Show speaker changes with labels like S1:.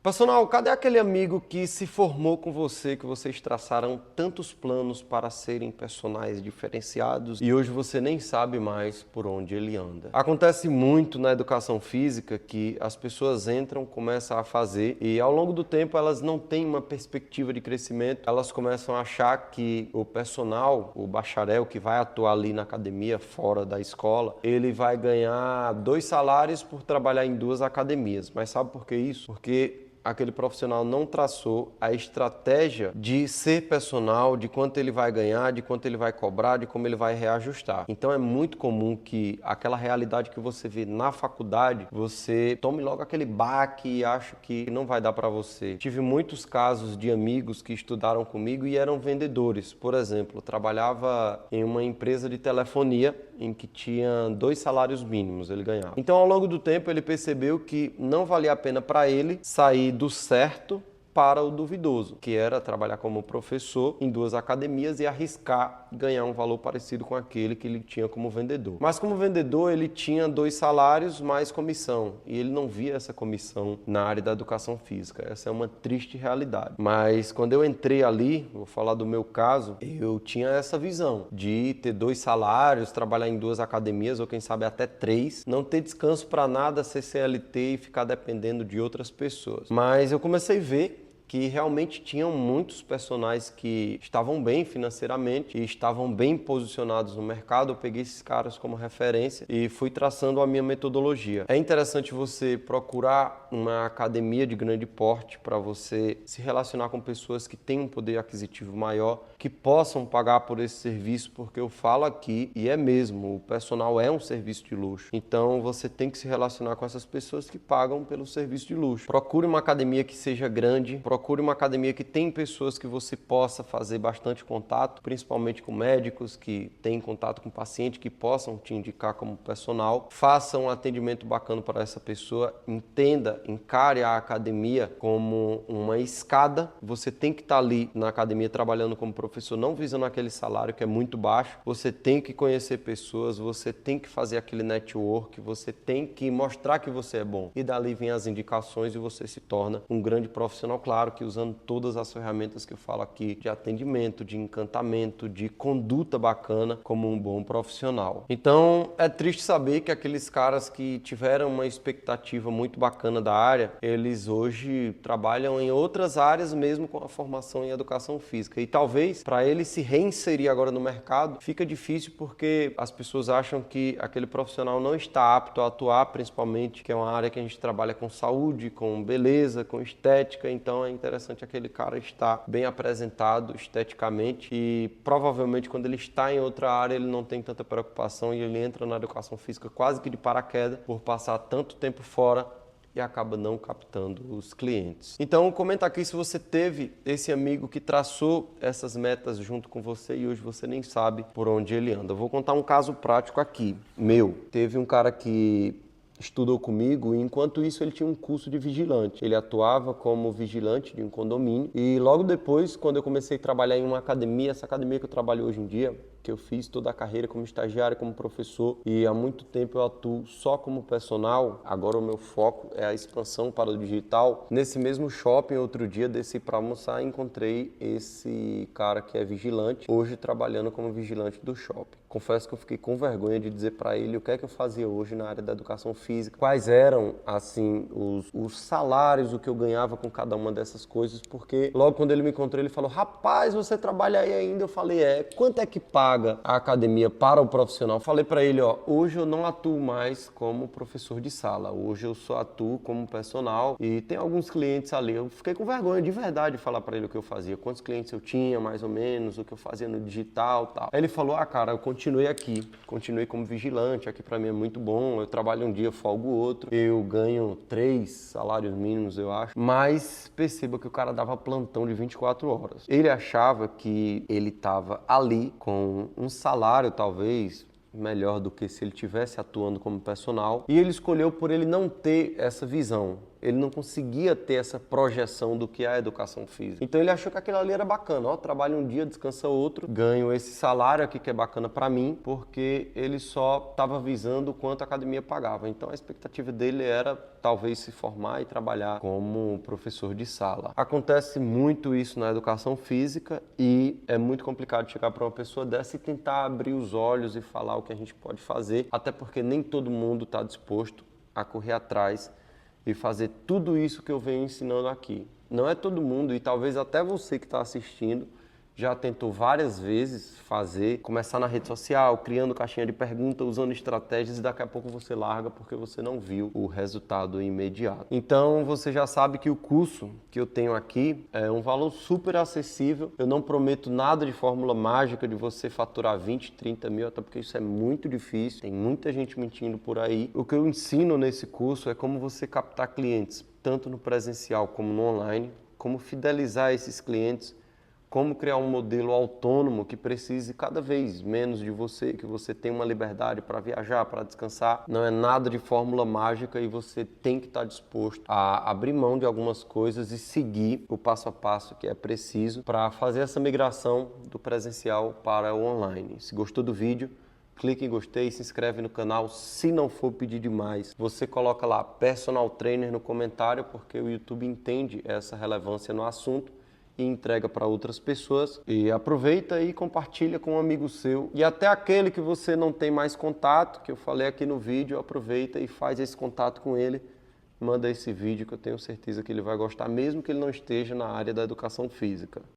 S1: Personal, cadê aquele amigo que se formou com você, que vocês traçaram tantos planos para serem personagens diferenciados e hoje você nem sabe mais por onde ele anda? Acontece muito na educação física que as pessoas entram, começam a fazer e ao longo do tempo elas não têm uma perspectiva de crescimento, elas começam a achar que o personal, o bacharel que vai atuar ali na academia, fora da escola, ele vai ganhar 2 salários por trabalhar em 2 academias. Mas sabe por que isso? Porque aquele profissional não traçou a estratégia de ser personal, de quanto ele vai ganhar, de quanto ele vai cobrar, de como ele vai reajustar. Então é muito comum que aquela realidade que você vê na faculdade, você tome logo aquele baque e acha que não vai dar para você. Tive muitos casos de amigos que estudaram comigo e eram vendedores. Por exemplo, eu trabalhava em uma empresa de telefonia em que tinha 2 salários mínimos ele ganhava. Então, ao longo do tempo, ele percebeu que não valia a pena para ele sair do certo para o duvidoso, que era trabalhar como professor em 2 academias e arriscar ganhar um valor parecido com aquele que ele tinha como vendedor. Mas como vendedor, ele tinha 2 salários mais comissão e ele não via essa comissão na área da educação física. Essa é uma triste realidade. Mas quando eu entrei ali, vou falar do meu caso, eu tinha essa visão de ter 2 salários, trabalhar em 2 academias ou quem sabe até 3, não ter descanso para nada, ser CLT e ficar dependendo de outras pessoas. Mas eu comecei a ver que realmente tinham muitos personagens que estavam bem financeiramente e estavam bem posicionados no mercado. Eu peguei esses caras como referência e fui traçando a minha metodologia. É interessante você procurar uma academia de grande porte para você se relacionar com pessoas que têm um poder aquisitivo maior, que possam pagar por esse serviço, porque eu falo aqui, e é mesmo, o personal é um serviço de luxo. Então você tem que se relacionar com essas pessoas que pagam pelo serviço de luxo. Procure uma academia que seja grande, procure uma academia que tem pessoas que você possa fazer bastante contato, principalmente com médicos que têm contato com paciente, que possam te indicar como personal. Faça um atendimento bacana para essa pessoa, entenda, encare a academia como uma escada. Você tem que estar ali na academia trabalhando como professor, não visando aquele salário que é muito baixo. Você tem que conhecer pessoas, você tem que fazer aquele network, você tem que mostrar que você é bom. E dali vem as indicações e você se torna um grande profissional, claro que usando todas as ferramentas que eu falo aqui de atendimento, de encantamento, de conduta bacana como um bom profissional. Então é triste saber que aqueles caras que tiveram uma expectativa muito bacana da área, eles hoje trabalham em outras áreas mesmo com a formação em educação física. E talvez para ele se reinserir agora no mercado, fica difícil porque as pessoas acham que aquele profissional não está apto a atuar, principalmente que é uma área que a gente trabalha com saúde, com beleza, com estética, então é interessante aquele cara estar bem apresentado esteticamente e provavelmente quando ele está em outra área ele não tem tanta preocupação e ele entra na educação física quase que de paraquedas por passar tanto tempo fora e acaba não captando os clientes. Então comenta aqui se você teve esse amigo que traçou essas metas junto com você e hoje você nem sabe por onde ele anda. Eu vou contar um caso prático aqui, meu. Teve um cara que estudou comigo e enquanto isso ele tinha um curso de vigilante. Ele atuava como vigilante de um condomínio e logo depois, quando eu comecei a trabalhar em uma academia, essa academia que eu trabalho hoje em dia, que eu fiz toda a carreira como estagiário, como professor e há muito tempo eu atuo só como personal. Agora o meu foco é a expansão para o digital. Nesse mesmo shopping, outro dia, desci para almoçar e encontrei esse cara que é vigilante, hoje trabalhando como vigilante do shopping. Confesso que eu fiquei com vergonha de dizer para ele o que é que eu fazia hoje na área da educação física, quais eram, assim, os salários, o que eu ganhava com cada uma dessas coisas, porque logo quando ele me encontrou, ele falou, rapaz, você trabalha aí ainda? Eu falei, quanto é que paga a academia para o profissional? Falei para ele, hoje eu não atuo mais como professor de sala, hoje eu só atuo como personal e tem alguns clientes ali. Eu fiquei com vergonha de verdade de falar para ele o que eu fazia, quantos clientes eu tinha, mais ou menos, o que eu fazia no digital e tal. Aí ele falou, cara, eu continuei aqui, continuei como vigilante, aqui para mim é muito bom, eu trabalho um dia, folgo o outro, eu ganho 3 salários mínimos, eu acho, mas perceba que o cara dava plantão de 24 horas. Ele achava que ele estava ali com um salário, talvez, melhor do que se ele tivesse atuando como personal, e ele escolheu por ele não ter essa visão. Ele não conseguia ter essa projeção do que é a educação física. Então ele achou que aquilo ali era bacana. Ó, trabalho um dia, descansa outro, ganho esse salário aqui que é bacana para mim, porque ele só estava visando o quanto a academia pagava. Então a expectativa dele era talvez se formar e trabalhar como professor de sala. Acontece muito isso na educação física e é muito complicado chegar para uma pessoa dessa e tentar abrir os olhos e falar o que a gente pode fazer, até porque nem todo mundo está disposto a correr atrás e fazer tudo isso que eu venho ensinando aqui. Não é todo mundo, e talvez até você que está assistindo já tentou várias vezes começar na rede social, criando caixinha de pergunta, usando estratégias, e daqui a pouco você larga porque você não viu o resultado imediato. Então você já sabe que o curso que eu tenho aqui é um valor super acessível. Eu não prometo nada de fórmula mágica de você faturar 20, 30 mil, até porque isso é muito difícil, tem muita gente mentindo por aí. O que eu ensino nesse curso é como você captar clientes, tanto no presencial como no online, como fidelizar esses clientes, como criar um modelo autônomo que precise cada vez menos de você, que você tenha uma liberdade para viajar, para descansar. Não é nada de fórmula mágica e você tem que estar disposto a abrir mão de algumas coisas e seguir o passo a passo que é preciso para fazer essa migração do presencial para o online. Se gostou do vídeo, clique em gostei, se inscreve no canal. Se não for pedir demais, você coloca lá personal trainer no comentário, porque o YouTube entende essa relevância no assunto e entrega para outras pessoas. E aproveita e compartilha com um amigo seu. E até aquele que você não tem mais contato, que eu falei aqui no vídeo, aproveita e faz esse contato com ele. Manda esse vídeo que eu tenho certeza que ele vai gostar, mesmo que ele não esteja na área da educação física.